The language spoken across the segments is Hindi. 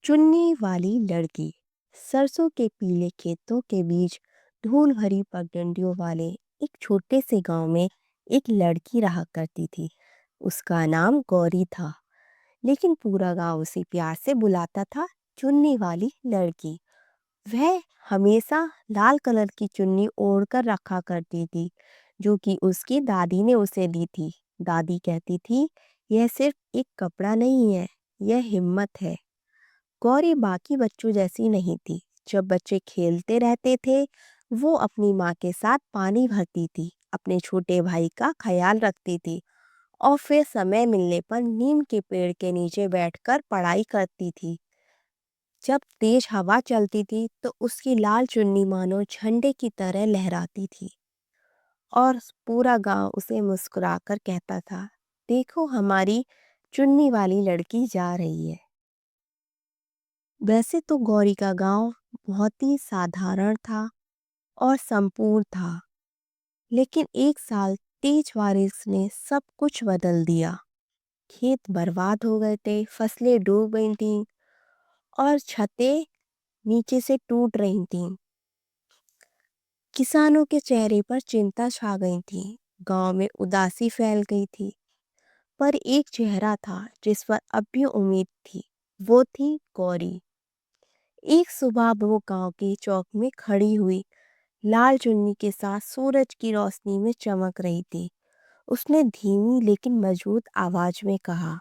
चुन्नी वाली लड़की। सरसों के पीले खेतों के बीच धूल भरी पगडंडियों वाले एक छोटे से गांव में एक लड़की रहा करती थी। उसका नाम गौरी था, लेकिन पूरा गांव उसे प्यार से बुलाता था चुन्नी वाली लड़की। वह हमेशा लाल कलर की चुन्नी ओढ़ कर रखा करती थी, जो कि उसकी दादी ने उसे दी थी। दादी कहती थी, यह सिर्फ एक कपड़ा नहीं है, यह हिम्मत है। गौरी बाकी बच्चों जैसी नहीं थी। जब बच्चे खेलते रहते थे, वो अपनी माँ के साथ पानी भरती थी, अपने छोटे भाई का ख्याल रखती थी और फिर समय मिलने पर नीम के पेड़ के नीचे बैठकर पढ़ाई करती थी। जब तेज हवा चलती थी तो उसकी लाल चुन्नी मानो झंडे की तरह लहराती थी और पूरा गांव उसे मुस्कुराकर कहता था, देखो हमारी चुन्नी वाली लड़की जा रही है। वैसे तो गौरी का गांव बहुत ही साधारण था और संपूर्ण था, लेकिन एक साल तेज बारिश ने सब कुछ बदल दिया। खेत बर्बाद हो गए थे, फसलें डूब गई थीं और छतें नीचे से टूट रही थीं। किसानों के चेहरे पर चिंता छा गई थी। गांव में उदासी फैल गई थी। पर एक चेहरा था जिस पर अब भी उम्मीद थी। वो थी गौरी। एक सुबह वो गांव के चौक में खड़ी हुई, लाल चुन्नी के साथ सूरज की रोशनी में चमक रही थी। उसने धीमी लेकिन मजबूत आवाज में कहा,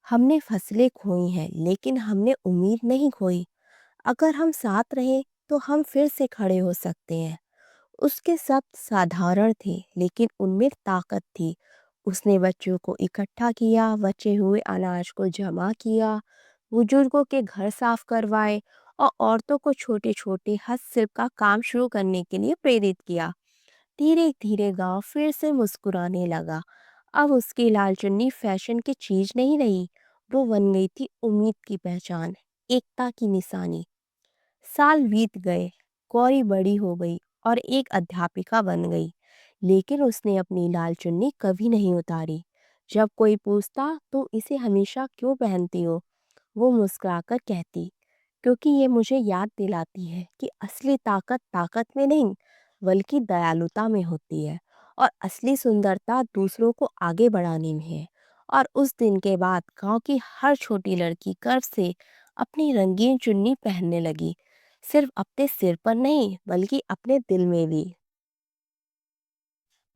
हमने फसलें खोई हैं, लेकिन हमने उम्मीद नहीं खोई। अगर हम साथ रहे तो हम फिर से खड़े हो सकते हैं। उसके शब्द साधारण थे, लेकिन उनमें ताकत थी। उसने बच्चों को इकट्ठा किया, बचे हुए अनाज को जमा किया, बुजुर्गों के घर साफ करवाए और औरतों को छोटे छोटे हस्तशिल्प का काम शुरू करने के लिए प्रेरित किया। धीरे धीरे गांव फिर से मुस्कुराने लगा। अब उसकी लाल चुन्नी फैशन की चीज नहीं रही, वो बन गई थी उम्मीद की पहचान, एकता की निशानी। साल बीत गए, गौरी बड़ी हो गई और एक अध्यापिका बन गई, लेकिन उसने अपनी लाल चुन्नी कभी नहीं उतारी। जब कोई पूछता तो इसे हमेशा क्यों पहनती हो, वो मुस्कुराकर कहती, क्योंकि ये मुझे याद दिलाती है कि असली ताकत ताकत में नहीं, बल्कि दयालुता में होती है और असली सुंदरता दूसरों को आगे बढ़ाने में है। और उस दिन के बाद गांव की हर छोटी लड़की गर्व से अपनी रंगीन चुन्नी पहनने लगी, सिर्फ अपने सिर पर नहीं बल्कि अपने दिल में भी।